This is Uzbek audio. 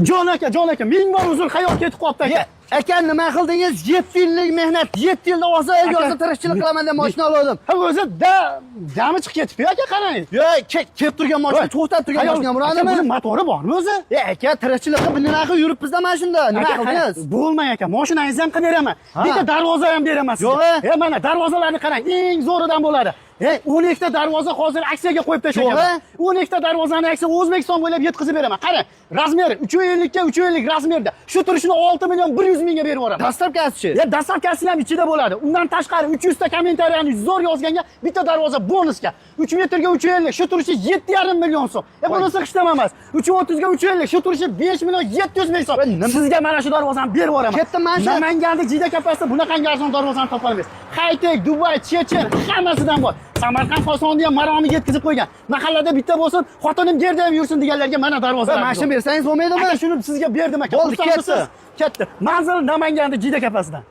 jon aka, ming bor uzr hayot ketib qolibdi aka. Aka nima qildingiz? 7 yillik mehnat, 7 yilda o'zi elga tirishchilik qilaman deb mashina oldim. Ha o'zi dami chiqib ketibdi aka, qarang. Yo, kelib turgan mashina, to'xtab turgan mashina bo'ladimi? Buni motori bormi o'zi? Aka, tirishchilikni bunaqa qilib yuribmiz-da mana shunda. Nima qildingiz? Bo'lmay aka, mashinangizni ham qilib beraman. Bitta darvoza ham beraman sizga. Yo'q. Mana darvozalarni qarang, eng zo'ridan bo'ladi. 12 ta darvoza hozir aksiyaga qo'yib tashlagan. 12 ta darvozani aksiya O'zbekiston bo'ylab yetkazib beraman. Qarang, razmeri 350 ga 350 razmerda. Shu turishini 6 million 100 mingga berib yuboraman. Dastlabkasi-chi? Dastlabkasi ham ichida bo'ladi. Undan tashqari 300 ta kommentariyani zo'r yozganga bitta darvoza bonusga. 3 metrga 350, shu turishi 7,5 million so'm. Bunisi xishtama emas. 330 ga 350, shu turishi 5 million 700 ming so'm. Sizga mana shu darvozani berib yuboraman. Ketdim mana shu. Namanganda Jida kapasida bunaqangi arzon darvozani topa olmaysiz. Haytek, Dubay, Chechen hammasidan bor. Samarqand Qozonni ham Maromni yetkazib qo'ygan. Mahallada bitta bo'lsin, xotinim yerda ham yursin deganlarga mana darvozalar. Mashina bersangiz bo'lmaydimi? Shuni sizga berdim aka. Bo'ldi, ketdi. Ketdi. Manzil Namanganda Jida kapasidan.